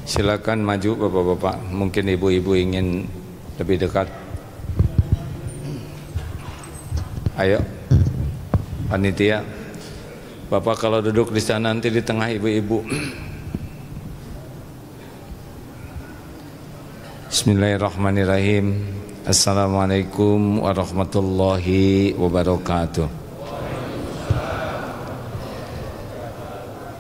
Silakan maju bapak-bapak. Mungkin ibu-ibu ingin lebih dekat. Ayo, panitia. Bapak kalau duduk di sana nanti di tengah ibu-ibu. Bismillahirrahmanirrahim. Assalamualaikum warahmatullahi wabarakatuh.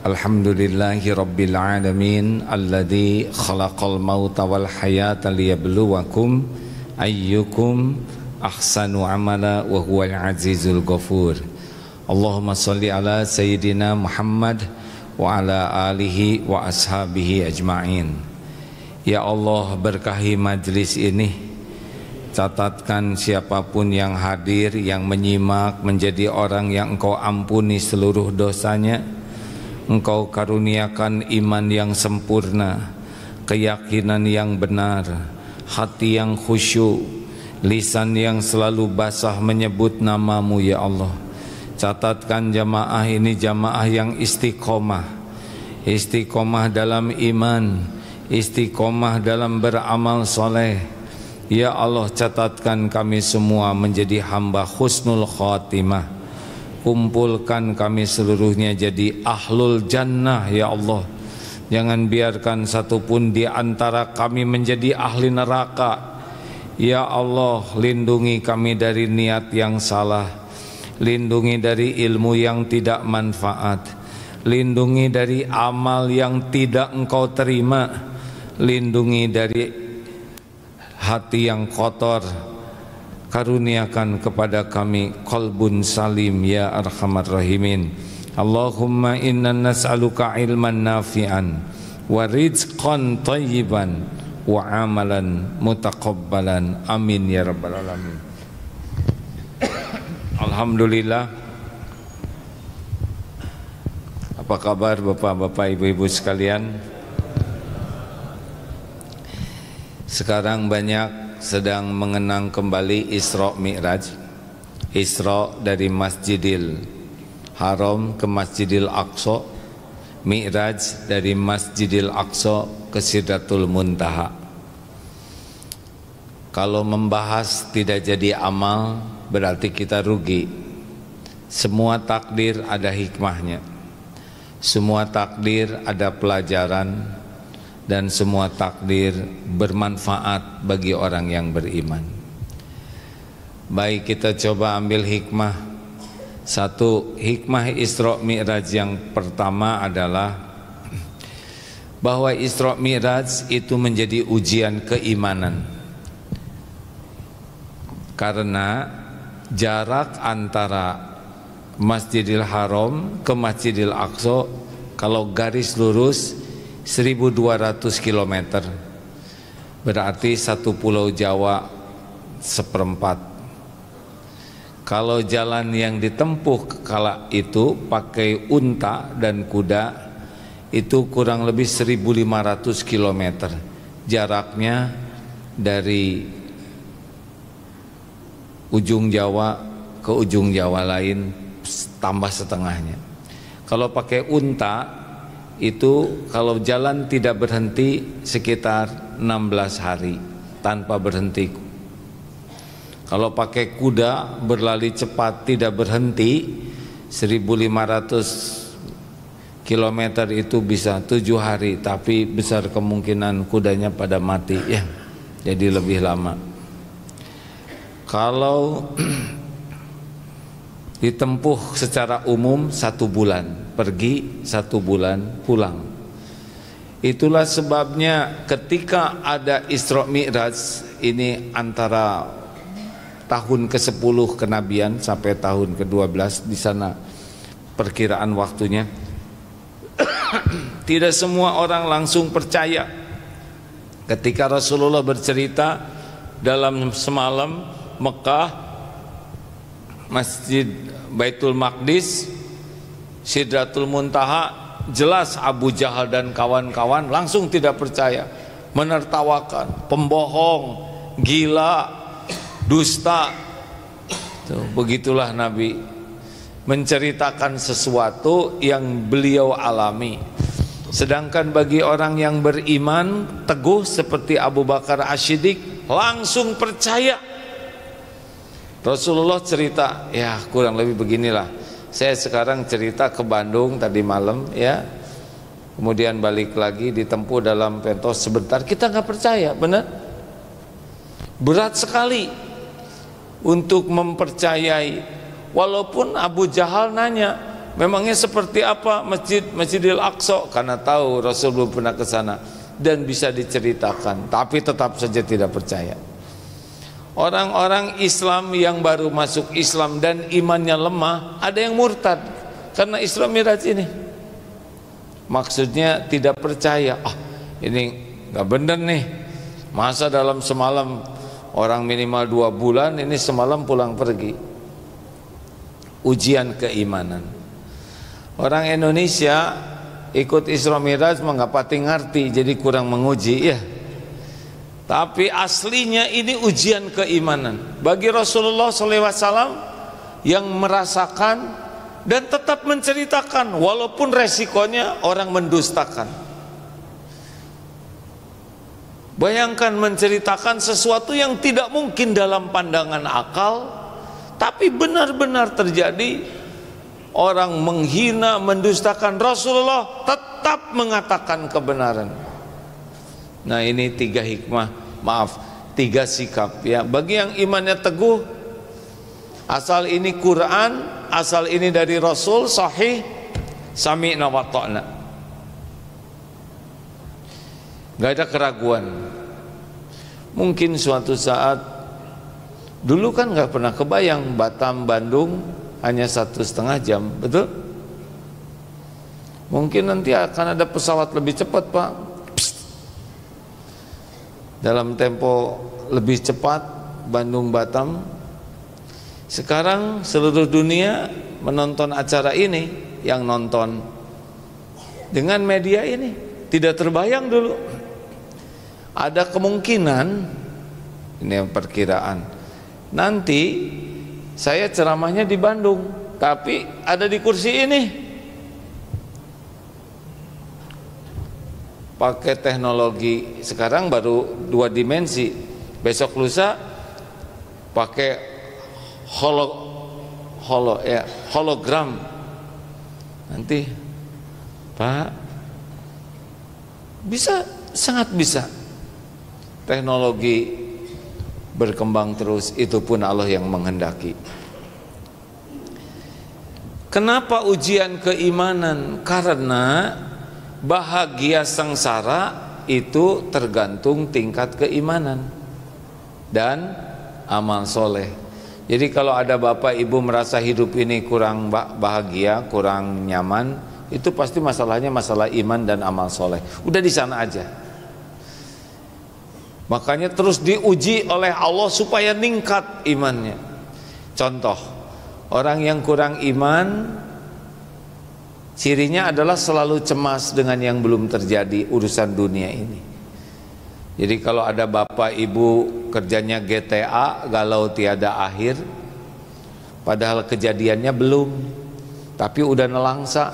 Alhamdulillahi rabbil alamin alladzi khalaqal mauta wal hayata liyabluwakum ayyukum ahsanu amala wa huwal azizul ghafur. Allahumma shalli ala sayyidina Muhammad wa ala alihi wa ashabihi ajma'in. Ya Allah, berkahi majlis ini. Catatkan siapapun yang hadir, yang menyimak menjadi orang yang Engkau ampuni seluruh dosanya. Engkau karuniakan iman yang sempurna, keyakinan yang benar, hati yang khusyuk, lisan yang selalu basah menyebut nama-Mu ya Allah. Catatkan jamaah ini jamaah yang istiqomah, istiqomah dalam iman, istiqomah dalam beramal soleh. Ya Allah, catatkan kami semua menjadi hamba husnul khatimah. Kumpulkan kami seluruhnya jadi ahlul jannah ya Allah. Jangan biarkan satupun di antara kami menjadi ahli neraka. Ya Allah, lindungi kami dari niat yang salah, lindungi dari ilmu yang tidak manfaat, lindungi dari amal yang tidak Engkau terima, lindungi dari hati yang kotor. Karuniakan kepada kami qalbun salim ya arhamar rahimin. Allahumma inna nas'aluka ilman nafi'an wa rizqan tayyiban wa amalan mutaqabbalan. Amin ya rabbal alamin. Alhamdulillah. Apa kabar bapak-bapak, ibu-ibu sekalian? Sekarang banyak sedang mengenang kembali Isra Mi'raj. Isra dari Masjidil Haram ke Masjidil Aqsa, Mi'raj dari Masjidil Aqsa ke Sidratul Muntaha. Kalau membahas tidak jadi amal, berarti kita rugi. Semua takdir ada hikmahnya, semua takdir ada pelajaran, dan semua takdir bermanfaat bagi orang yang beriman. Baik, kita coba ambil hikmah. Satu, hikmah Isra Mi'raj yang pertama adalah bahwa Isra Mi'raj itu menjadi ujian keimanan. Karena jarak antara Masjidil Haram ke Masjidil Aqsa kalau garis lurus 1200 km, berarti satu pulau Jawa seperempat. Kalau jalan yang ditempuh kala itu pakai unta dan kuda, itu kurang lebih 1500 km jaraknya dari ujung Jawa ke ujung Jawa lain, tambah setengahnya. Kalau pakai unta itu kalau jalan tidak berhenti sekitar 16 hari tanpa berhenti. Kalau pakai kuda berlari cepat tidak berhenti 1500 km itu bisa 7 hari, tapi besar kemungkinan kudanya pada mati ya, jadi lebih lama. Kalau ditempuh secara umum 1 bulan, pergi 1 bulan pulang. Itulah sebabnya ketika ada Isra Mi'raj ini antara tahun ke-10 kenabian sampai tahun ke-12 di sana perkiraan waktunya. Tidak semua orang langsung percaya ketika Rasulullah bercerita dalam semalam Mekah, Masjid Baitul Maqdis, Sidratul Muntaha, jelas Abu Jahal dan kawan-kawan langsung tidak percaya, menertawakan, pembohong, gila, dusta. Tuh, begitulah Nabi menceritakan sesuatu yang beliau alami. Sedangkan bagi orang yang beriman teguh seperti Abu Bakar As-Siddiq langsung percaya. Rasulullah cerita, ya kurang lebih beginilah. Saya sekarang cerita ke Bandung tadi malam ya. Kemudian balik lagi ditempuh dalam pentos sebentar, kita nggak percaya, benar? Berat sekali untuk mempercayai. Walaupun Abu Jahal nanya, memangnya seperti apa Masjidil Aqsa? Karena tahu Rasul belum pernah ke sana dan bisa diceritakan, tapi tetap saja tidak percaya. Orang-orang Islam yang baru masuk Islam dan imannya lemah, ada yang murtad karena Isra Miraj ini. Maksudnya tidak percaya, ini nggak benar nih, masa dalam semalam orang minimal 2 bulan, ini semalam pulang pergi. Ujian keimanan. Orang Indonesia ikut Isra Miraj nggak pati ngerti, jadi kurang menguji ya. Tapi aslinya ini ujian keimanan bagi Rasulullah SAW yang merasakan dan tetap menceritakan walaupun resikonya orang mendustakan. Bayangkan menceritakan sesuatu yang tidak mungkin dalam pandangan akal, tapi benar-benar terjadi. Orang menghina, mendustakan, Rasulullah tetap mengatakan kebenaran. Nah ini 3 hikmah, 3 sikap ya. Bagi yang imannya teguh, asal ini Quran, asal ini dari Rasul sahih, sami'na wa ta'na, gak ada keraguan. Mungkin suatu saat, dulu kan gak pernah kebayang Batam Bandung hanya 1,5 jam, betul? Mungkin nanti akan ada pesawat lebih cepat Pak, dalam tempo lebih cepat Bandung Batam. Sekarang seluruh dunia menonton acara ini, yang nonton dengan media ini tidak terbayang dulu. Ada kemungkinan, ini yang perkiraan, nanti saya ceramahnya di Bandung, tapi ada di kursi ini. Pakai teknologi sekarang baru 2 dimensi, besok lusa pakai hologram. Nanti Pak, bisa, sangat bisa. Teknologi berkembang terus, itu pun Allah yang menghendaki. Kenapa ujian keimanan? Karena bahagia sengsara itu tergantung tingkat keimanan dan amal soleh. Jadi kalau ada bapak ibu merasa hidup ini kurang bahagia, kurang nyaman, itu pasti masalahnya masalah iman dan amal soleh. Udah di sana aja. Makanya terus diuji oleh Allah supaya ningkat imannya. Contoh, orang yang kurang iman, cirinya adalah selalu cemas dengan yang belum terjadi urusan dunia ini. Jadi kalau ada bapak ibu kerjanya GTA, galau tiada akhir, padahal kejadiannya belum, tapi udah nelangsa.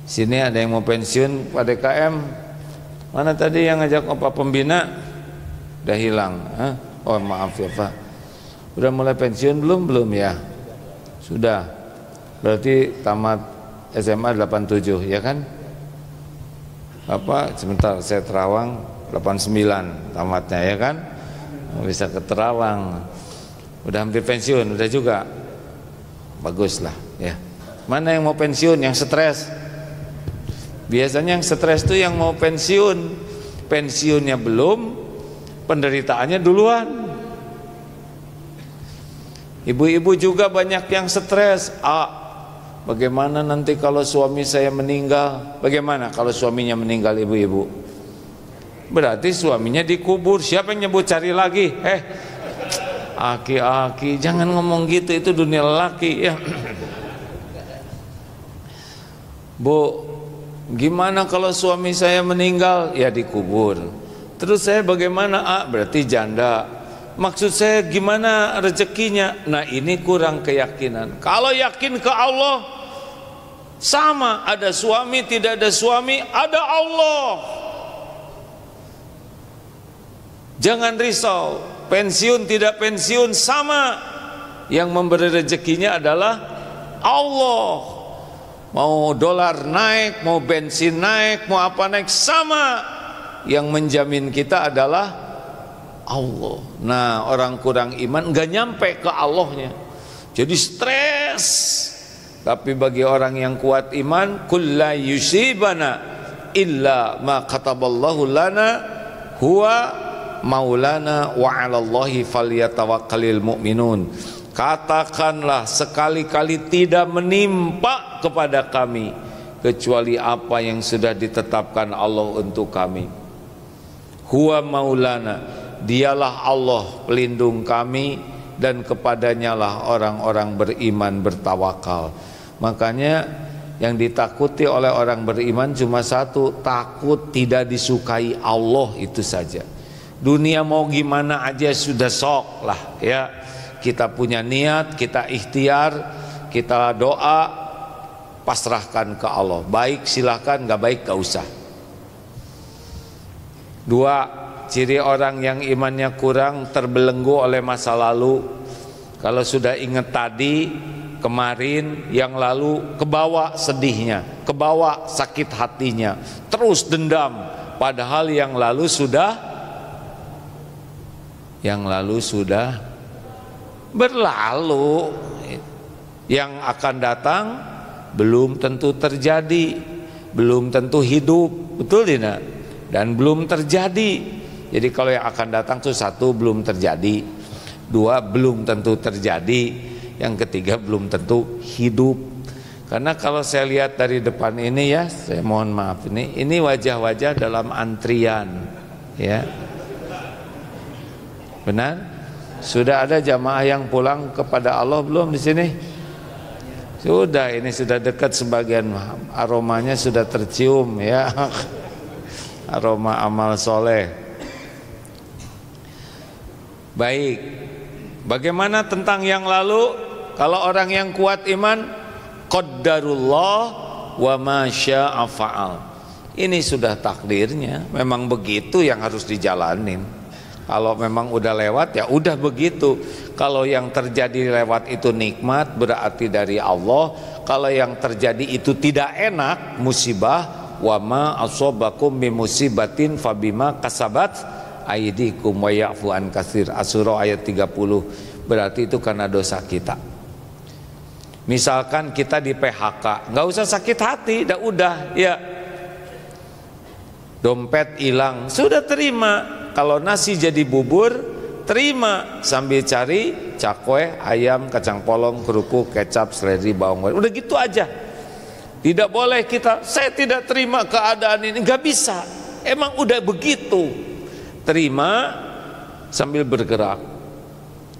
Sini ada yang mau pensiun Pak DKM, mana tadi yang ngajak Pak Pembina? Udah hilang. Oh maaf ya Pak, udah mulai pensiun belum? Belum ya? Sudah, berarti tamat SMA 87 ya kan? Apa sebentar, saya Terawang 89 tamatnya ya kan? Bisa ke Terawang. Udah hampir pensiun, udah juga. Bagus lah ya. Mana yang mau pensiun, yang stres? Biasanya yang stres tuh yang mau pensiun. Pensiunnya belum, penderitaannya duluan. Ibu-ibu juga banyak yang stres. Bagaimana nanti kalau suami saya meninggal? Bagaimana kalau suaminya meninggal ibu-ibu? Berarti suaminya dikubur. Siapa yang nyebut cari lagi? Aki-aki, jangan ngomong gitu, itu dunia lelaki ya. Bu, gimana kalau suami saya meninggal? Ya dikubur. Terus saya bagaimana? Berarti janda. Maksud saya gimana rezekinya? Nah ini kurang keyakinan. Kalau yakin ke Allah, Sama, ada suami, tidak ada suami, ada Allah. Jangan risau, pensiun tidak pensiun sama. Yang memberi rezekinya adalah Allah. Mau dolar naik, mau bensin naik, mau apa naik, sama. Yang menjamin kita adalah Allah. Nah, orang kurang iman nggak nyampe ke Allahnya, jadi stres. Tapi bagi orang yang kuat iman, kulla yusibana illa ma kataballahu lana huwa maulana wa 'alallahi falyatawakkalul mu'minun. Katakanlah sekali-kali tidak menimpa kepada kami kecuali apa yang sudah ditetapkan Allah untuk kami. Huwa maulana, dialah Allah pelindung kami, dan kepadanya lah orang-orang beriman bertawakal. Makanya yang ditakuti oleh orang beriman cuma satu, takut tidak disukai Allah, itu saja. Dunia mau gimana aja sudah sok lah ya. Kita punya niat, kita ikhtiar, kita doa, pasrahkan ke Allah. Baik silahkan, gak baik gak usah. Dua, ciri orang yang imannya kurang, terbelenggu oleh masa lalu. Kalau sudah ingat tadi, kemarin, yang lalu, kebawa sedihnya, kebawa sakit hatinya, terus dendam. Padahal yang lalu sudah berlalu. Yang akan datang belum tentu terjadi, belum tentu hidup, betul tidak? Dan belum terjadi. Jadi kalau yang akan datang itu satu, belum terjadi. Dua, belum tentu terjadi. Yang ketiga, belum tentu hidup. Karena kalau saya lihat dari depan ini ya, saya mohon maaf, ini wajah-wajah dalam antrian ya. Benar? Sudah ada jamaah yang pulang kepada Allah belum di sini? Sudah, ini sudah dekat, sebagian aromanya sudah tercium ya. Aroma amal soleh. Baik, bagaimana tentang yang lalu? Kalau orang yang kuat iman, qaddarullah wa ma syaa fa'al. Ini sudah takdirnya, memang begitu yang harus dijalanin. Kalau memang udah lewat ya udah begitu. Kalau yang terjadi lewat itu nikmat, berarti dari Allah. Kalau yang terjadi itu tidak enak, musibah, wa ma asobakum bi musibatin fabima kasabat aydikum wa ya'fu an katsir. Asy-Syura ayat 30. Berarti itu karena dosa kita. Misalkan kita di PHK, nggak usah sakit hati, udah ya. Dompet hilang, sudah terima. Kalau nasi jadi bubur, terima sambil cari cakwe, ayam, kacang polong, kerupuk, kecap, seledri, bawang goreng. Udah gitu aja. Tidak boleh kita, saya tidak terima keadaan ini, nggak bisa. Emang udah begitu. Terima sambil bergerak.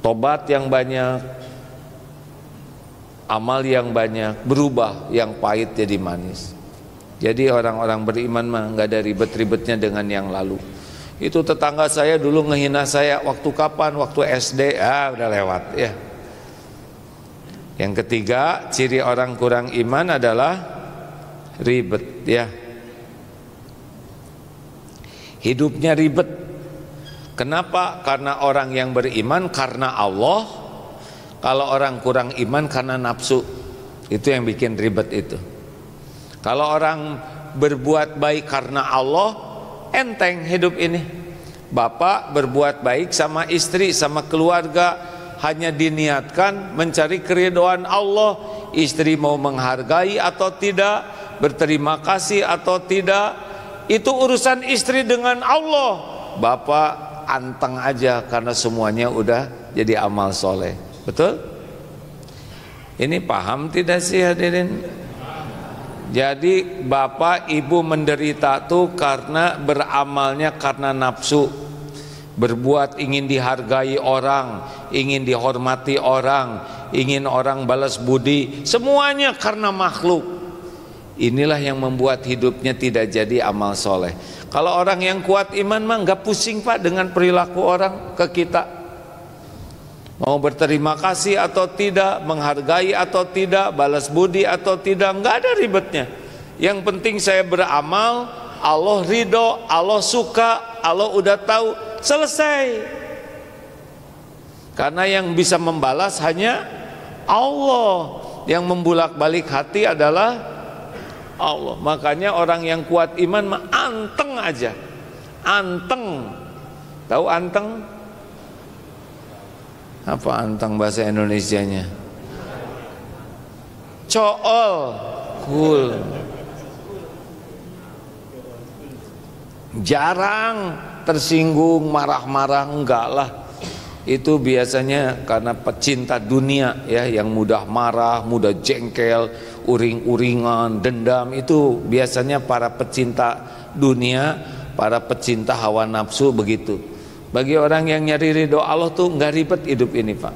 Tobat yang banyak, amal yang banyak, berubah yang pahit jadi manis. Jadi orang-orang beriman mah nggak ada ribet-ribetnya dengan yang lalu. Itu tetangga saya dulu ngehina saya waktu kapan? Waktu SD, udah lewat ya. Yang ketiga, ciri orang kurang iman adalah ribet ya. Hidupnya ribet. Kenapa? Karena orang yang beriman karena Allah. Kalau orang kurang iman karena nafsu. Itu yang bikin ribet itu. Kalau orang berbuat baik karena Allah, enteng hidup ini. Bapak berbuat baik sama istri, sama keluarga, hanya diniatkan mencari keridhaan Allah. Istri mau menghargai atau tidak, berterima kasih atau tidak, itu urusan istri dengan Allah. Bapak anteng aja karena semuanya udah jadi amal soleh. Betul? Ini paham tidak sih hadirin? Jadi bapak ibu menderita tuh karena beramalnya karena nafsu. Berbuat ingin dihargai orang, ingin dihormati orang, ingin orang balas budi, semuanya karena makhluk. Inilah yang membuat hidupnya tidak jadi amal soleh. Kalau orang yang kuat iman mah nggak pusing pak dengan perilaku orang ke kita. Mau berterima kasih atau tidak, menghargai atau tidak, balas budi atau tidak, nggak ada ribetnya. Yang penting saya beramal, Allah ridho, Allah suka, Allah udah tahu, selesai. Karena yang bisa membalas hanya Allah. Yang membulak-balik hati adalah Allah. Makanya orang yang kuat iman mah anteng aja. Anteng. Tahu anteng? Apa anteng bahasa Indonesianya? Cool. Cool. Jarang tersinggung, marah-marah, enggak lah. Itu biasanya karena pecinta dunia ya, yang mudah marah, mudah jengkel, uring-uringan, dendam. Itu biasanya para pecinta dunia, para pecinta hawa nafsu begitu. Bagi orang yang nyari ridho Allah tuh nggak ribet hidup ini, Pak.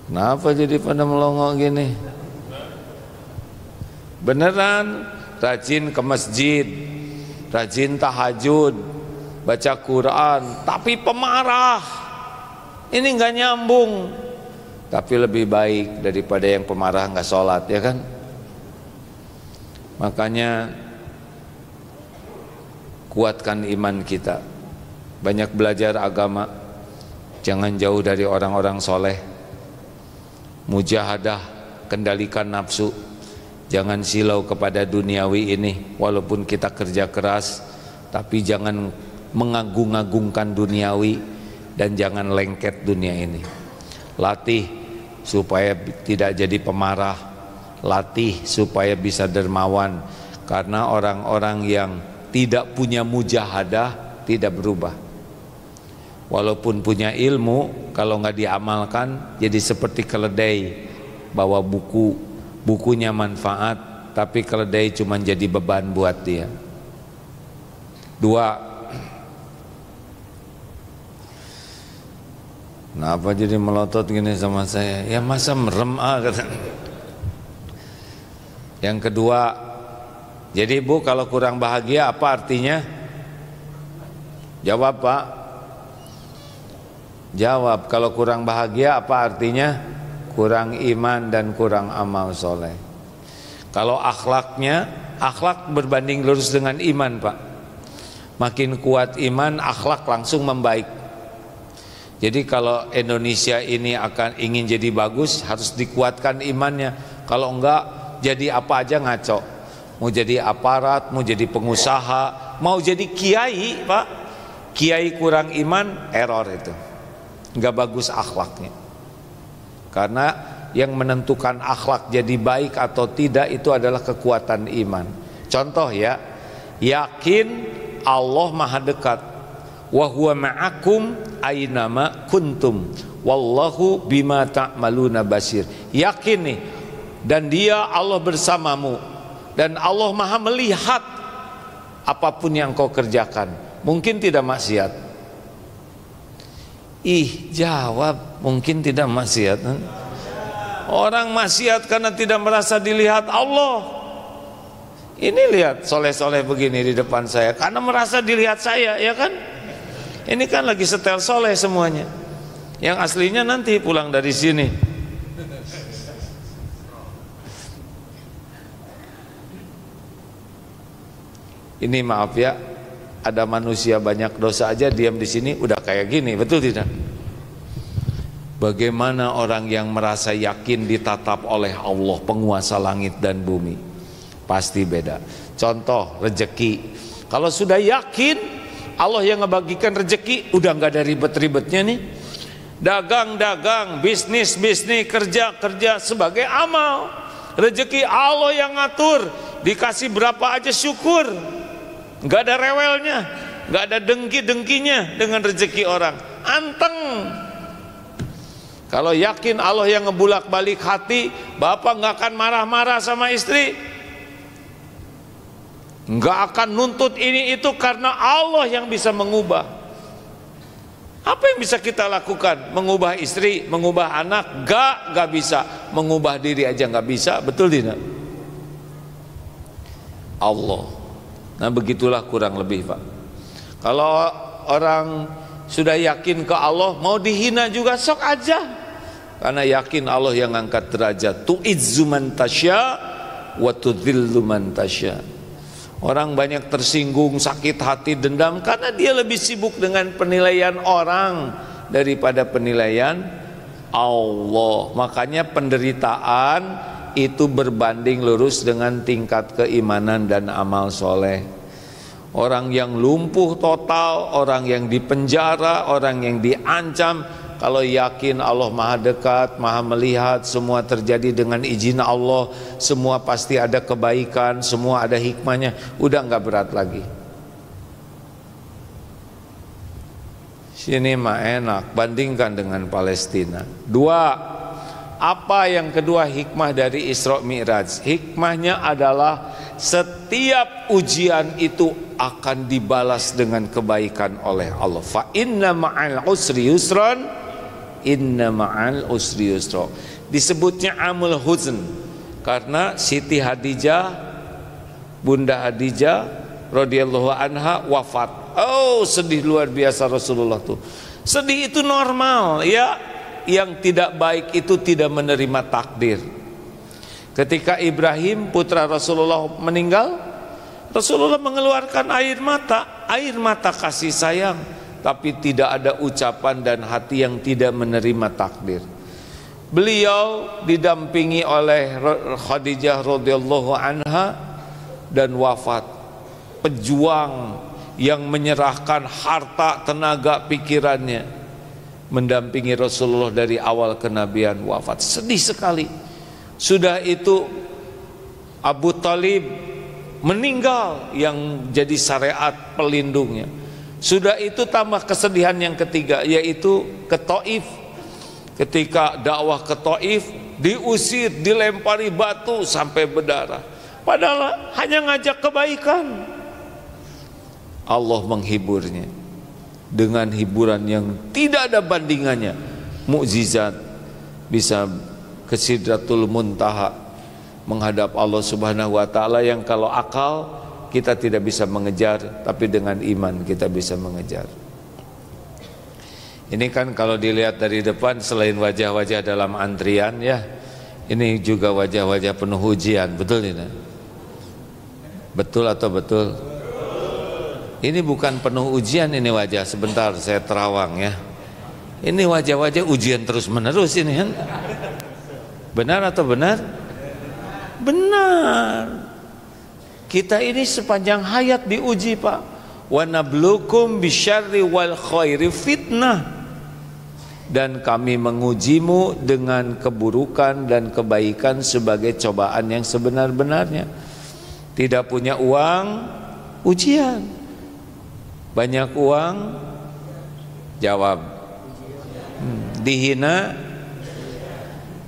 Kenapa jadi pada melongo gini? Beneran rajin ke masjid, rajin tahajud, baca Quran, tapi pemarah. Ini nggak nyambung. Tapi lebih baik daripada yang pemarah nggak sholat, ya kan? Makanya kuatkan iman kita, banyak belajar agama, jangan jauh dari orang-orang soleh, mujahadah, kendalikan nafsu, jangan silau kepada duniawi ini. Walaupun kita kerja keras, tapi jangan mengagung-agungkan duniawi, dan jangan lengket dunia ini. Latih supaya tidak jadi pemarah, latih supaya bisa dermawan, karena orang-orang yang tidak punya mujahadah tidak berubah. Walaupun punya ilmu, kalau nggak diamalkan jadi seperti keledai bawa buku, bukunya manfaat, tapi keledai cuma jadi beban buat dia. Dua, kenapa jadi melotot gini sama saya? Ya masa merem kata. Yang kedua, jadi Bu, kalau kurang bahagia apa artinya? Jawab Pak. Jawab, kalau kurang bahagia apa artinya? Kurang iman dan kurang amal soleh. Kalau akhlaknya, akhlak berbanding lurus dengan iman Pak. Makin kuat iman, akhlak langsung membaik. Jadi kalau Indonesia ini ingin jadi bagus, harus dikuatkan imannya. Kalau enggak, jadi apa aja ngaco. Mau jadi aparat, mau jadi pengusaha, mau jadi kiai Pak, kiai kurang iman, error itu, nggak bagus akhlaknya. Karena yang menentukan akhlak jadi baik atau tidak itu adalah kekuatan iman. Contoh ya, yakin Allah maha dekat, wa huwa ma'akum aynama kuntum wallahu bima ta'maluna basir. Yakin nih, dan dia Allah bersamamu, dan Allah maha melihat apapun yang kau kerjakan. Mungkin tidak maksiat. Jawab, mungkin tidak maksiat. Orang maksiat karena tidak merasa dilihat Allah. Ini lihat soleh-soleh begini di depan saya, karena merasa dilihat saya, ya kan? Ini kan lagi setel soleh semuanya. Yang aslinya nanti pulang dari sini. Ini maaf ya, ada manusia banyak dosa aja diam di sini udah kayak gini, betul tidak? Bagaimana orang yang merasa yakin ditatap oleh Allah, penguasa langit dan bumi? Pasti beda. Contoh rezeki, kalau sudah yakin Allah yang ngebagikan rezeki, udah nggak ada ribet-ribetnya nih. Dagang-dagang, bisnis-bisnis, kerja-kerja sebagai amal. Rezeki Allah yang ngatur, dikasih berapa aja syukur. Nggak ada rewelnya, nggak ada dengki-dengkinya dengan rezeki orang. Anteng. Kalau yakin Allah yang ngebulak-balik hati, bapak nggak akan marah-marah sama istri, nggak akan nuntut ini itu, karena Allah yang bisa mengubah. Apa yang bisa kita lakukan? Mengubah istri, mengubah anak? Nggak bisa. Mengubah diri aja nggak bisa, betul tidak? Allah. Nah begitulah kurang lebih Pak. Kalau orang sudah yakin ke Allah, mau dihina juga sok aja, karena yakin Allah yang angkat derajat. Tu'izzu man tasya wa tudhillu man tasya. Orang banyak tersinggung, sakit hati, dendam karena dia lebih sibuk dengan penilaian orang daripada penilaian Allah. Makanya penderitaan itu berbanding lurus dengan tingkat keimanan dan amal soleh. Orang yang lumpuh total, orang yang dipenjara, orang yang diancam, kalau yakin Allah maha dekat, maha melihat, semua terjadi dengan izin Allah, semua pasti ada kebaikan, semua ada hikmahnya, udah nggak berat lagi. Sini mah enak, bandingkan dengan Palestina. Dua, apa yang kedua hikmah dari Isra Mi'raj? Hikmahnya adalah setiap ujian itu akan dibalas dengan kebaikan oleh Allah. Fa inna ma'al usri yusran, inna ma'al usri yusra. Disebutnya amul huzn karena Siti Hadijah, Bunda Hadijah radhiyallahu anha wafat. Oh, sedih luar biasa Rasulullah tuh. Sedih itu normal ya. Yang tidak baik itu tidak menerima takdir. Ketika Ibrahim putra Rasulullah meninggal, Rasulullah mengeluarkan air mata kasih sayang, tapi tidak ada ucapan dan hati yang tidak menerima takdir. Beliau didampingi oleh Khadijah radhiyallahu anha dan wafat. Pejuang yang menyerahkan harta, tenaga, pikirannya mendampingi Rasulullah dari awal kenabian wafat. Sedih sekali. Sudah itu Abu Talib meninggal yang jadi syariat pelindungnya. Sudah itu tambah kesedihan yang ketiga, yaitu ke Taif. Ketika dakwah ke Taif diusir, dilempari batu sampai berdarah, padahal hanya ngajak kebaikan. Allah menghiburnya dengan hiburan yang tidak ada bandingannya, mukjizat, bisa ke Sidratul Muntaha menghadap Allah Subhanahu wa taala yang kalau akal kita tidak bisa mengejar, tapi dengan iman kita bisa mengejar. Ini kan kalau dilihat dari depan, selain wajah-wajah dalam antrian ya, ini juga wajah-wajah penuh ujian, betul tidak? Betul atau betul? Ini bukan penuh ujian, ini wajah, sebentar saya terawang ya. Ini wajah-wajah ujian terus menerus ini kan. Benar atau benar? Benar. Kita ini sepanjang hayat diuji, Pak. Wa nabluukum bisyarri wal khairi fitnah. Dan kami mengujimu dengan keburukan dan kebaikan sebagai cobaan yang sebenar-benarnya. Tidak punya uang, ujian. Banyak uang, jawab. Dihina,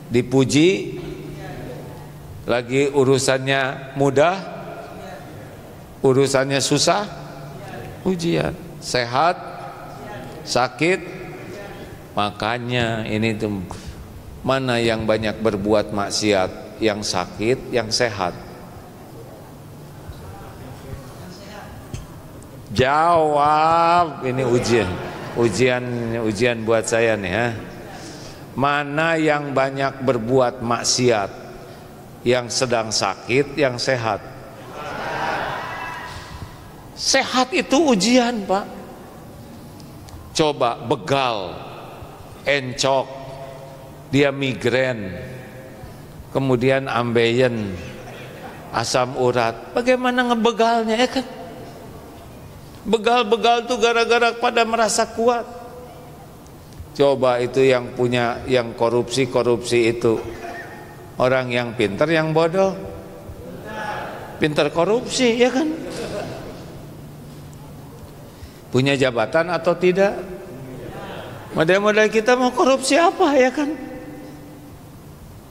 dipuji, lagi urusannya mudah, urusannya susah, ujian. Sehat, sakit. Makanya ini tuh, mana yang banyak berbuat maksiat, yang sakit, yang sehat? Jawab, ini ujian buat saya nih ya. Mana yang banyak berbuat maksiat, yang sedang sakit, yang sehat? Sehat itu ujian, Pak. Coba begal, encok, dia migrain, kemudian ambeien, asam urat. Bagaimana ngebegalnya ya kan? Begal-begal tuh gara-gara pada merasa kuat. Coba itu yang punya, yang korupsi itu orang yang pintar, yang bodoh? Pintar korupsi ya kan? Punya jabatan atau tidak? Model-model kita mau korupsi apa ya kan?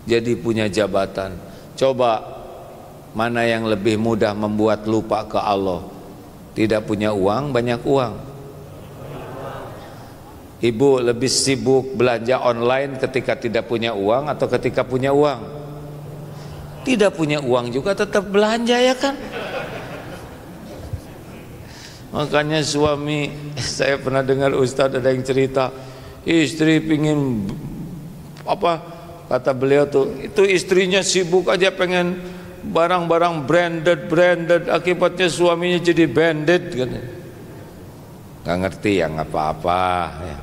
Jadi punya jabatan. Coba mana yang lebih mudah membuat lupa ke Allah? Tidak punya uang, banyak uang. Ibu lebih sibuk belanja online ketika tidak punya uang atau ketika punya uang? Tidak punya uang juga tetap belanja ya kan? Makanya suami, saya pernah dengar Ustadz ada yang cerita, istri pingin apa, kata beliau tuh, itu istrinya sibuk aja pengen barang-barang branded, akibatnya suaminya jadi bandit kan. Nggak ngerti ya, nggak apa-apa ya.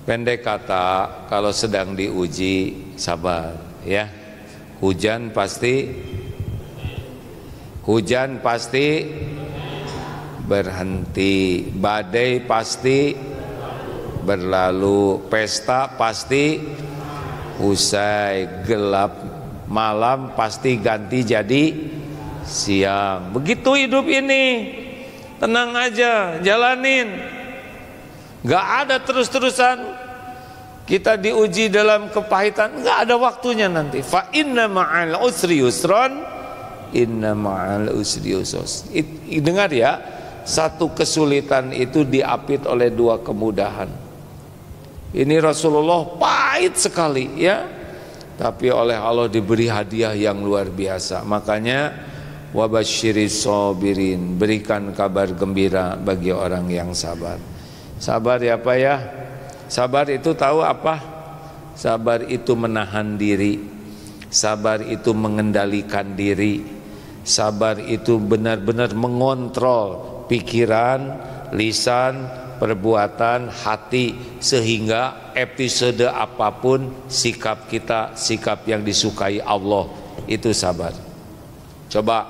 Pendek kata, kalau sedang diuji sabar ya. Hujan pasti berhenti, badai pasti berlalu, pesta pasti usai, gelap malam pasti ganti jadi siang. Begitu hidup ini, tenang aja, jalanin. Gak ada terus-terusan kita diuji dalam kepahitan, gak ada waktunya nanti. Fa inna ma'al usri yusran, inna ma'al usri yusran. Dengar ya, satu kesulitan itu diapit oleh dua kemudahan. Ini Rasulullah pahit sekali ya, tapi oleh Allah diberi hadiah yang luar biasa. Makanya wabasyiris sabirin, berikan kabar gembira bagi orang yang sabar. Sabar ya Pak ya. Sabar itu tahu apa? Sabar itu menahan diri. Sabar itu mengendalikan diri. Sabar itu benar-benar mengontrol pikiran, lisan, perbuatan, hati, sehingga episode apapun sikap kita, sikap yang disukai Allah, itu sabar. Coba,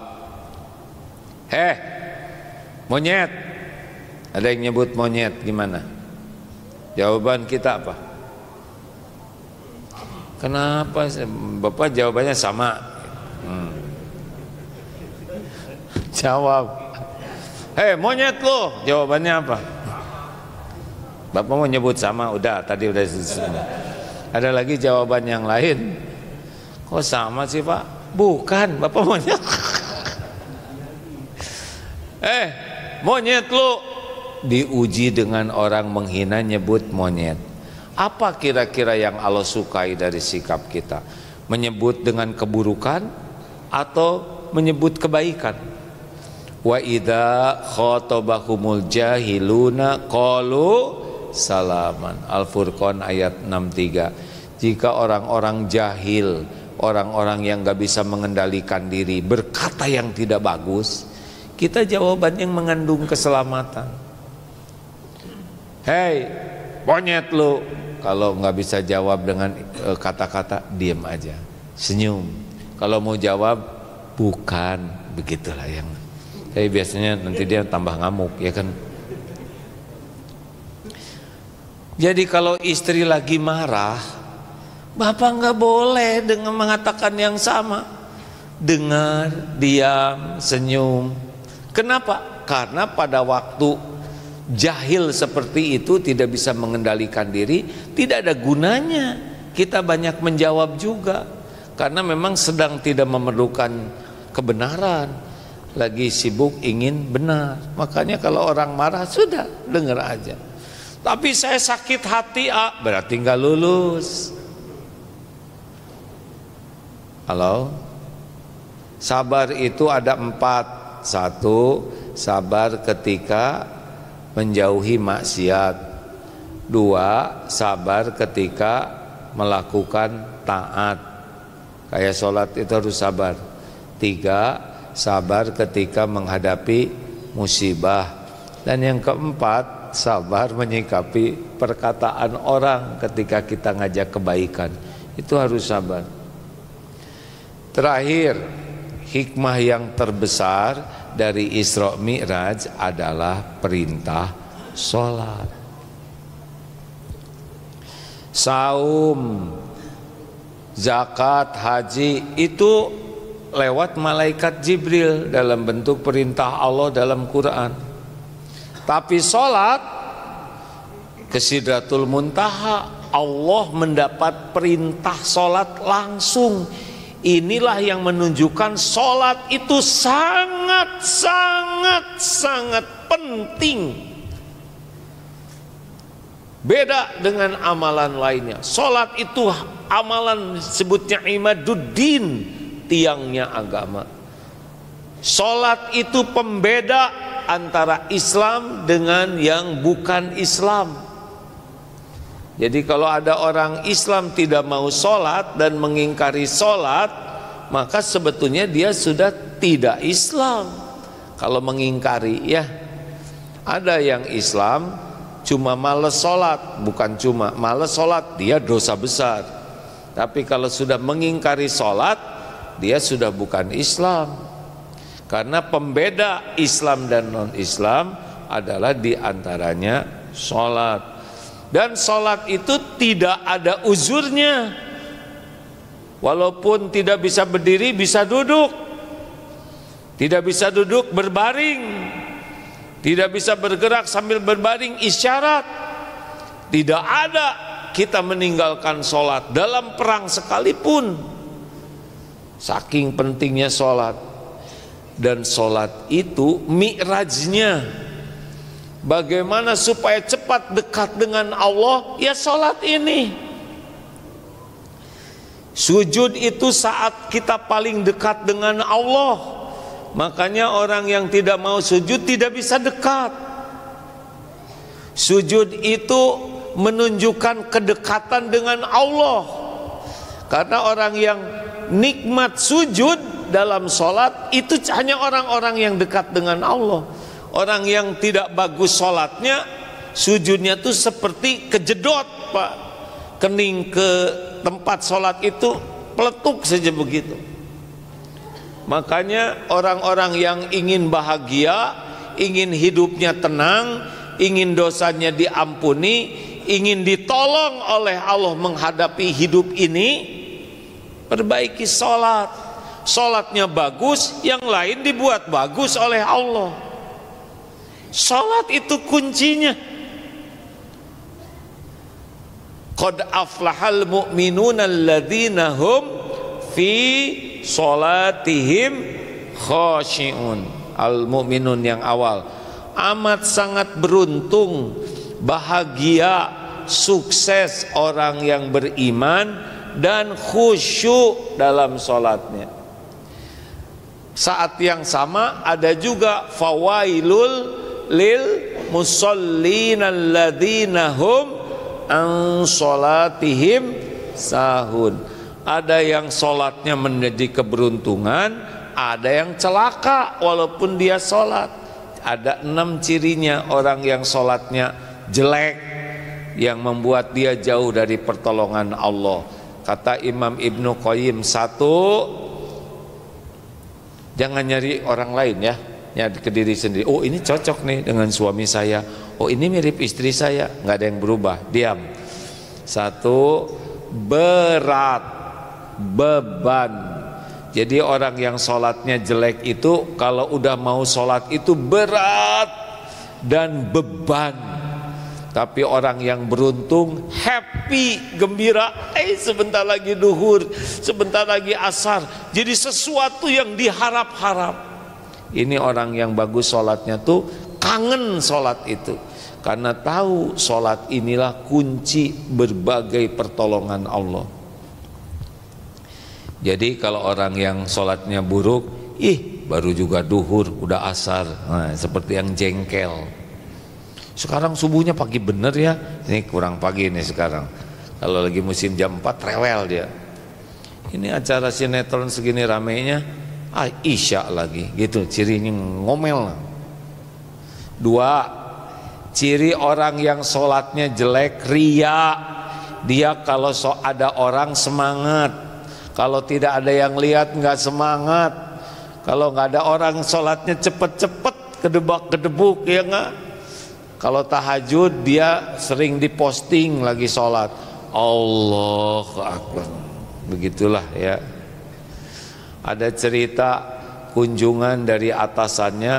monyet. Ada yang nyebut monyet, gimana? Jawaban kita apa? Kenapa? Bapak jawabannya sama. Jawab. Monyet lo, jawabannya apa? Bapak mau nyebut sama, udah tadi udah. Ada lagi jawaban yang lain. Kok sama sih Pak? Bukan, Bapak monyet. Monyet lo. Diuji dengan orang menghina nyebut monyet. Apa kira-kira yang Allah sukai dari sikap kita? Menyebut dengan keburukan atau menyebut kebaikan? Wa idza khatabahumul jahiluna qalu salaman. Al-Furqan ayat 63. Jika orang-orang jahil, orang-orang yang gak bisa mengendalikan diri, berkata yang tidak bagus, kita jawaban yang mengandung keselamatan. Monyet lu. Kalau nggak bisa jawab dengan kata-kata, diam aja, senyum. Kalau mau jawab, bukan, begitulah yang. Tapi biasanya nanti dia tambah ngamuk, ya kan? Jadi kalau istri lagi marah, Bapak nggak boleh dengan mengatakan yang sama. Dengar, diam, senyum. Kenapa? Karena pada waktu jahil seperti itu, tidak bisa mengendalikan diri, tidak ada gunanya kita banyak menjawab juga, karena memang sedang tidak memerlukan kebenaran, lagi sibuk ingin benar. Makanya kalau orang marah, sudah dengar aja. Tapi saya sakit hati, berarti nggak lulus. Halo? Sabar itu ada 4. 1, sabar ketika menjauhi maksiat. 2, sabar ketika melakukan taat, kayak sholat itu harus sabar. 3, sabar ketika menghadapi musibah. Dan yang keempat, sabar menyikapi perkataan orang ketika kita ngajak kebaikan, itu harus sabar. Terakhir, hikmah yang terbesar dari Isra Mi'raj adalah perintah sholat. Saum, zakat, haji itu lewat malaikat Jibril dalam bentuk perintah Allah dalam Quran. Tapi sholat ke Sidratul Muntaha, Allah mendapat perintah sholat langsung. Inilah yang menunjukkan sholat itu sangat penting. Beda dengan amalan lainnya. Sholat itu amalan sebutnya imaduddin, tiangnya agama. Sholat itu pembeda antara Islam dengan yang bukan Islam. Jadi kalau ada orang Islam tidak mau sholat dan mengingkari sholat, maka sebetulnya dia sudah tidak Islam. Kalau mengingkari, ya, ada yang Islam cuma males sholat, bukan cuma males sholat, dia dosa besar. Tapi kalau sudah mengingkari sholat, dia sudah bukan Islam. Karena pembeda Islam dan non-Islam adalah diantaranya sholat. Dan sholat itu tidak ada uzurnya. Walaupun tidak bisa berdiri, bisa duduk. Tidak bisa duduk, berbaring. Tidak bisa bergerak sambil berbaring, isyarat. Tidak ada kita meninggalkan sholat dalam perang sekalipun. Saking pentingnya sholat. Dan sholat itu mi'rajnya, bagaimana supaya cepat dekat dengan Allah, ya sholat ini. Sujud itu saat kita paling dekat dengan Allah. Makanya orang yang tidak mau sujud tidak bisa dekat. Sujud itu menunjukkan kedekatan dengan Allah. Karena orang yang nikmat sujud dalam sholat itu hanya orang-orang yang dekat dengan Allah. Orang yang tidak bagus sholatnya, sujudnya tuh seperti kejedot, Pak. Kening ke tempat sholat itu peletuk saja begitu. Makanya orang-orang yang ingin bahagia, ingin hidupnya tenang, ingin dosanya diampuni, ingin ditolong oleh Allah menghadapi hidup ini, perbaiki sholat. Sholatnya bagus, yang lain dibuat bagus oleh Allah. Sholat itu kuncinya. Qad aflahal mu'minuna alladzina hum fi sholatihim khashi'un. Al-mu'minun yang awal. Amat sangat beruntung, bahagia, sukses orang yang beriman dan khusyuk dalam sholatnya. Saat yang sama ada juga fawailul lil musallin alladzina hum an sholatihim sahun. Ada yang sholatnya menjadi keberuntungan, ada yang celaka walaupun dia sholat. Ada 6 cirinya orang yang sholatnya jelek, yang membuat dia jauh dari pertolongan Allah. Kata Imam Ibnu Qayyim, 1, jangan nyari orang lain, ya, nyari ke diri sendiri. Oh, ini cocok nih dengan suami saya. Oh, ini mirip istri saya. Nggak ada yang berubah, diam. 1, berat, beban. Jadi orang yang sholatnya jelek itu kalau udah mau sholat itu berat dan beban. Tapi orang yang beruntung happy, gembira. Sebentar lagi duhur, sebentar lagi asar. Jadi sesuatu yang diharap-harap. Ini orang yang bagus sholatnya tuh kangen sholat itu. Karena tahu sholat inilah kunci berbagai pertolongan Allah. Jadi kalau orang yang sholatnya buruk, baru juga duhur, udah asar. Nah, seperti yang jengkel. Sekarang subuhnya pagi bener ya. Ini kurang pagi nih sekarang. Kalau lagi musim jam 4 rewel dia. Ini acara sinetron segini ramenya, isya lagi gitu, cirinya ngomel. 2, ciri orang yang sholatnya jelek, ria. Dia kalau ada orang semangat, kalau tidak ada yang lihat nggak semangat. Kalau nggak ada orang sholatnya cepet-cepet, kedebak-kedebuk, ya nggak? Kalau tahajud dia sering diposting lagi sholat. Allahu Akbar. Begitulah ya. Ada cerita kunjungan dari atasannya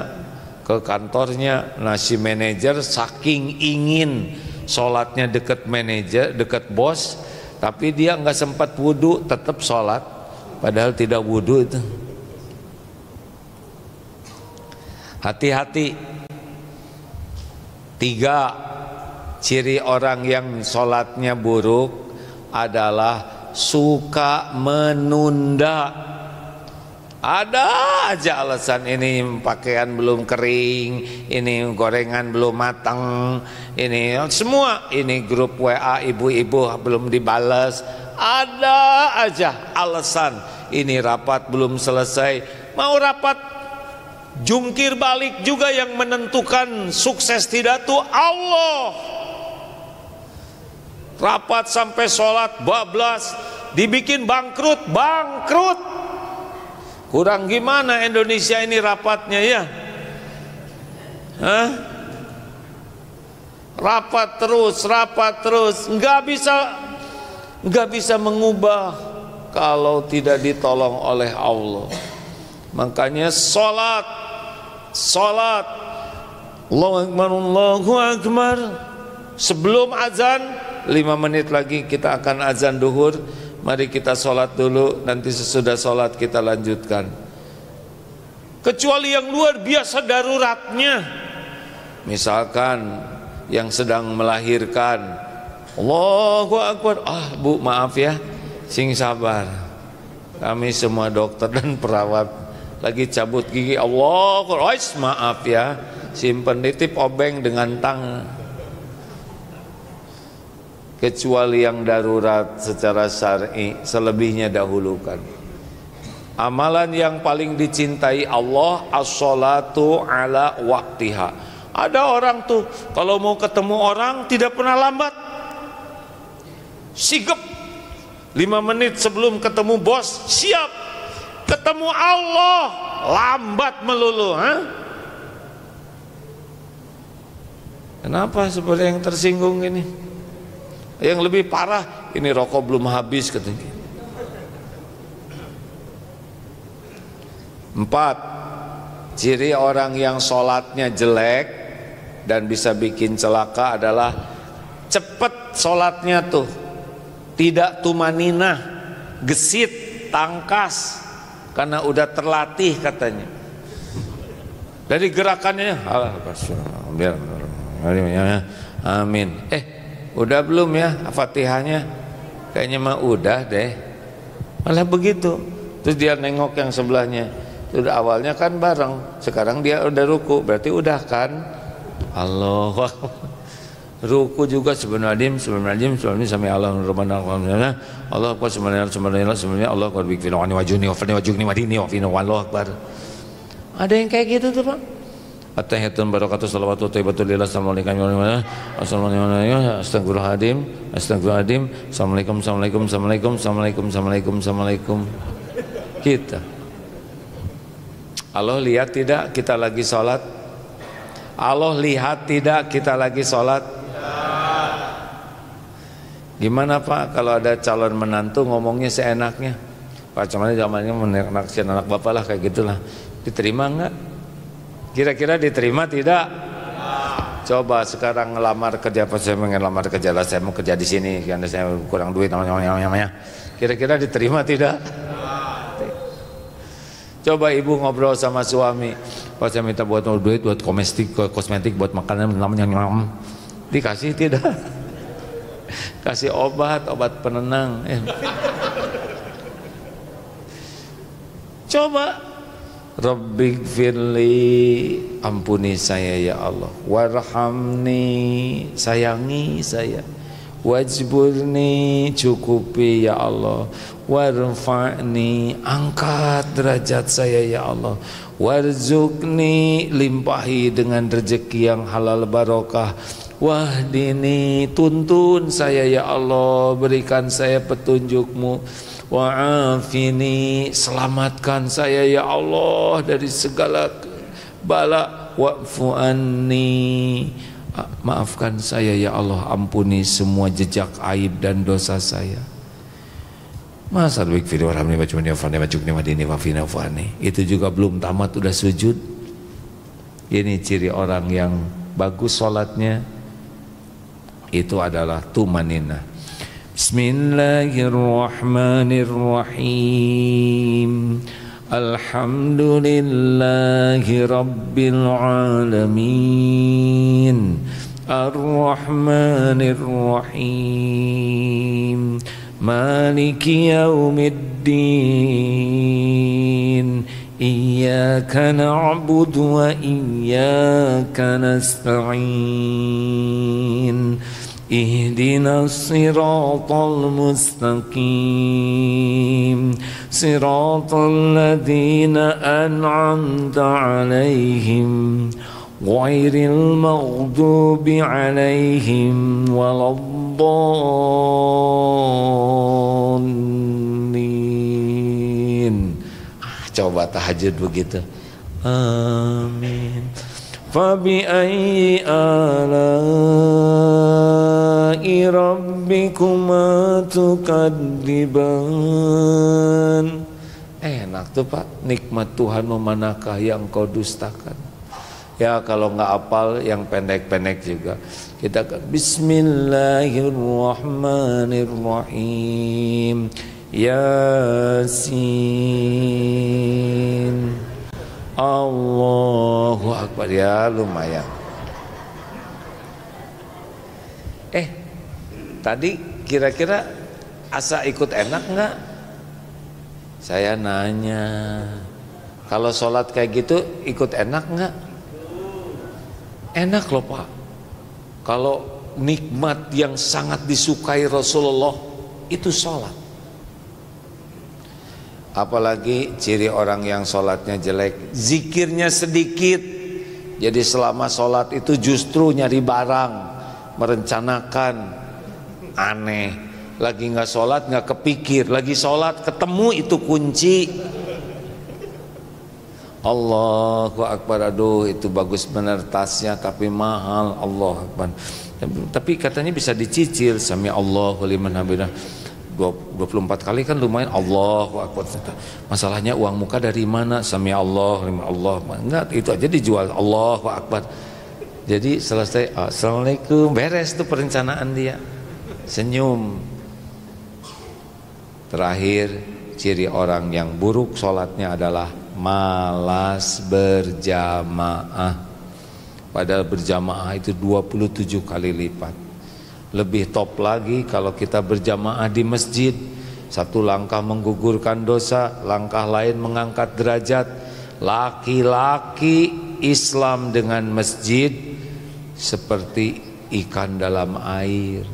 ke kantornya. Nah, si manajer saking ingin sholatnya dekat manajer, dekat bos, tapi dia nggak sempat wudhu, tetap sholat. Padahal tidak wudhu itu. Hati-hati. 3, ciri orang yang sholatnya buruk adalah suka menunda. Ada aja alasan, ini pakaian belum kering, ini gorengan belum matang, ini semua, ini grup WA ibu-ibu belum dibales. Ada aja alasan, ini rapat belum selesai. Mau rapat jungkir balik juga, yang menentukan sukses tidak tuh Allah. Rapat sampai sholat bablas, dibikin bangkrut. Kurang gimana Indonesia ini rapatnya ya? Hah? Rapat terus, nggak bisa mengubah kalau tidak ditolong oleh Allah. Makanya sholat, Allahu Akbar. Sebelum azan 5 menit lagi kita akan azan duhur. Mari kita sholat dulu, nanti sesudah sholat kita lanjutkan. Kecuali yang luar biasa daruratnya, misalkan yang sedang melahirkan, Allahu Akbar. Bu maaf ya, sing sabar, kami semua dokter dan perawat lagi cabut gigi. Allahu Akbar. Maaf ya, simpen nitip obeng dengan tangan. Kecuali yang darurat secara syar'i, selebihnya dahulukan. Amalan yang paling dicintai Allah, as-sholatu ala waktiha. Ada orang tuh kalau mau ketemu orang tidak pernah lambat, sigep 5 menit sebelum ketemu bos siap, ketemu Allah lambat melulu. Kenapa seperti yang tersinggung ini? Yang lebih parah, ini rokok belum habis katanya. 4, ciri orang yang sholatnya jelek dan bisa bikin celaka adalah cepet sholatnya tuh, tidak tumaninah, gesit, tangkas, karena udah terlatih katanya. Dari gerakannya, amin. Udah belum ya Fatihahnya? Kayaknya mah udah deh. Malah begitu. Terus dia nengok yang sebelahnya. Udah awalnya kan bareng, sekarang dia udah ruku, berarti udah kan? Allah. Ruku juga sebenarnya sami Allah Rabbana Allah Akbar sebenarnya Allah Akbar bikfir wa wajuni wa fani wajuni wadini wa fina wallahu akbar. Ada yang kayak gitu tuh, Pak. At-tahiyatun barakatuh salawatu thayyibatun lillah assalamualaikum astagfirullahaladzim assalamualaikum kita. Allah lihat tidak kita lagi sholat? Allah lihat tidak kita lagi sholat? Gimana Pak kalau ada calon menantu ngomongnya seenaknya? Pak cuman zamannya menaksir anak bapak lah, kayak gitulah. Diterima enggak? Kira-kira diterima tidak? Coba sekarang ngelamar kerja, pas saya ngelamar kerja lah, saya mau kerja di sini karena saya kurang duit namanya. Kira-kira diterima tidak? Coba ibu ngobrol sama suami, pas saya minta buat duit buat kosmetik buat makanan namanya dikasih tidak? Kasih obat penenang. Coba Rabbighfirli, ampuni saya ya Allah, warhamni, sayangi saya, wajburni, cukupi ya Allah, warfa'ni, angkat derajat saya ya Allah, warzuqni, limpahi dengan rezeki yang halal barokah, wahdini, tuntun saya ya Allah, berikan saya petunjukmu, wa'afini, selamatkan saya ya Allah dari segala bala, wa'fu anni, maafkan saya ya Allah, ampuni semua jejak aib dan dosa saya. Masa itu juga belum tamat udah sujud. Ini ciri orang yang bagus sholatnya, itu adalah tumaninah. Bismillahirrahmanirrahim. Alhamdulillahi rabbil alamin. Ar-Rahmanir-Rahim. Maliki yaumiddin. إياك نعبد وإياك نستعين اهدنا الصراط المستقيم صراط الذين أنعمت عليهم غير المغضوب عليهم ولا الضالين. Coba tahajud begitu. Amin. Fabi'ayyi ala'i rabbikuma tukadziban. Enak tuh Pak, nikmat Tuhan manakah yang kau dustakan? Ya kalau nggak hafal yang pendek-pendek juga. Kita Bismillahirrahmanirrahim. Yasin. Allahu Akbar, ya lumayan. Tadi kira-kira asa ikut enak nggak? Saya nanya, kalau sholat kayak gitu ikut enak nggak? Enak loh Pak. Kalau nikmat yang sangat disukai Rasulullah itu sholat. Apalagi ciri orang yang sholatnya jelek, zikirnya sedikit. Jadi selama sholat itu justru nyari barang, merencanakan, aneh. Lagi nggak sholat nggak kepikir, lagi sholat ketemu itu kunci. Allahu Akbar, aduh itu bagus benar tasnya tapi mahal. Allahu Akbar. Tapi katanya bisa dicicil. Sami Allahu liman hamidah. 24 kali kan lumayan. Allahu Akbar. Masalahnya uang muka dari mana? Sami Allah, Allah. Enggak, itu aja dijual. Allahu Akbar. Jadi selesai, Assalamualaikum, beres tuh perencanaan dia. Senyum. Terakhir, ciri orang yang buruk sholatnya adalah malas berjamaah. Padahal berjamaah itu 27 kali lipat. Lebih top lagi kalau kita berjamaah di masjid. Satu langkah menggugurkan dosa, langkah lain mengangkat derajat. Laki-laki Islam dengan masjid seperti ikan dalam air.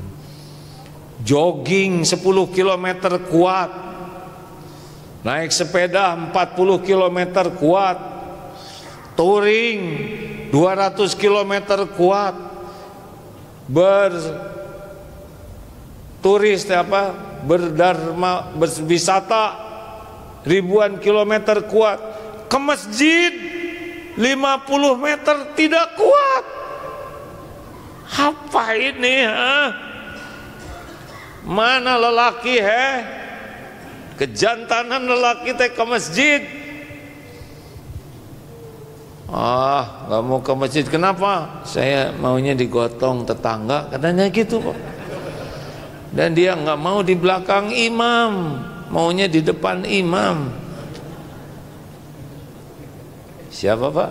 Jogging 10 km kuat, naik sepeda 40 km kuat, touring 200 km kuat, berturis berdharma, berwisata ribuan kilometer kuat, ke masjid 50 meter tidak kuat. Apa ini Mana lelaki kejantanan lelaki teh ke masjid. Gak mau ke masjid. Kenapa? Saya maunya digotong tetangga, katanya gitu kok. Dan dia nggak mau di belakang imam, maunya di depan imam. Siapa Pak?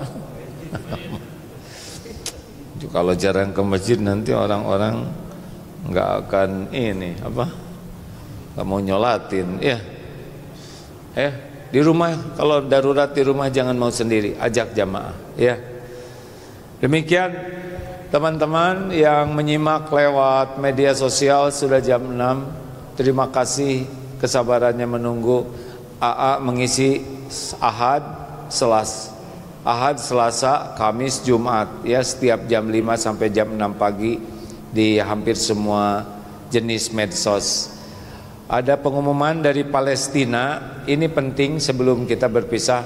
Kalau jarang ke masjid nanti orang-orang nggak akan nggak mau nyolatin ya. Di rumah, kalau darurat di rumah jangan mau sendiri, ajak jamaah ya. Demikian teman-teman yang menyimak lewat media sosial, sudah jam 6. Terima kasih kesabarannya menunggu. AA mengisi Ahad, Selasa, Kamis, Jumat ya, setiap jam 5 sampai jam 6 pagi di hampir semua jenis medsos. Ada pengumuman dari Palestina, ini penting sebelum kita berpisah.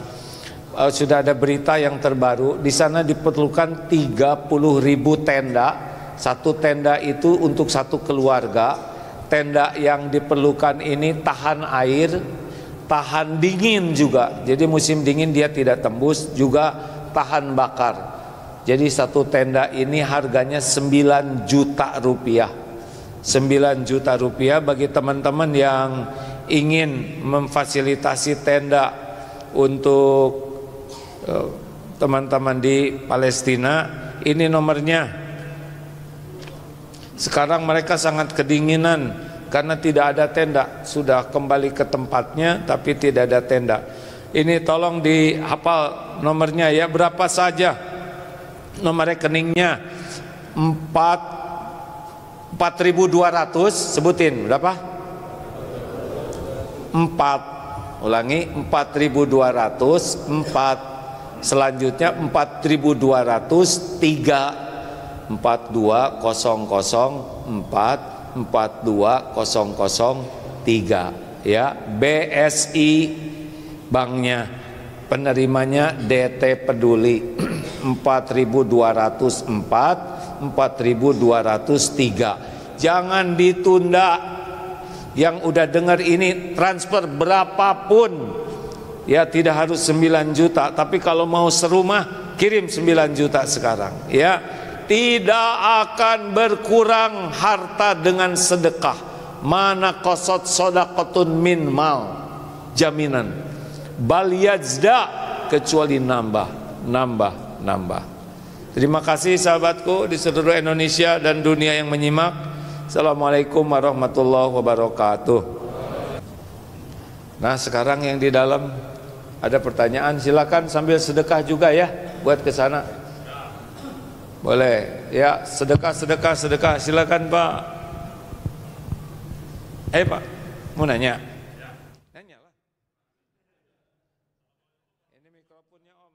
Sudah ada berita yang terbaru, di sana diperlukan 30.000 tenda. Satu tenda itu untuk satu keluarga. Tenda yang diperlukan ini tahan air, tahan dingin juga. Jadi musim dingin dia tidak tembus, juga tahan bakar. Jadi satu tenda ini harganya 9 juta rupiah. 9 juta rupiah bagi teman-teman yang ingin memfasilitasi tenda untuk teman-teman di Palestina. Ini nomornya. Sekarang mereka sangat kedinginan karena tidak ada tenda. Sudah kembali ke tempatnya tapi tidak ada tenda. Ini tolong dihafal nomornya ya, berapa saja nomor rekeningnya? 4.200, sebutin berapa? 4, ulangi, 4.200, 4, selanjutnya 4.203, 42004, 42003 ya. BSI banknya, penerimanya DT Peduli 4.204, 4.203. Jangan ditunda. Yang udah dengar ini transfer berapapun ya, tidak harus 9 juta, tapi kalau mau serumah kirim 9 juta sekarang ya. Tidak akan berkurang harta dengan sedekah. Mana qasad shadaqatun min mal, jaminan. Bal yajda, kecuali nambah. Terima kasih sahabatku di seluruh Indonesia dan dunia yang menyimak. Assalamualaikum warahmatullahi wabarakatuh. Nah, sekarang yang di dalam ada pertanyaan, silakan sambil sedekah juga ya, buat ke sana. Boleh ya, sedekah, silakan Pak. Pak, mau nanya? Nanya lah. Ini mikrofonnya Om.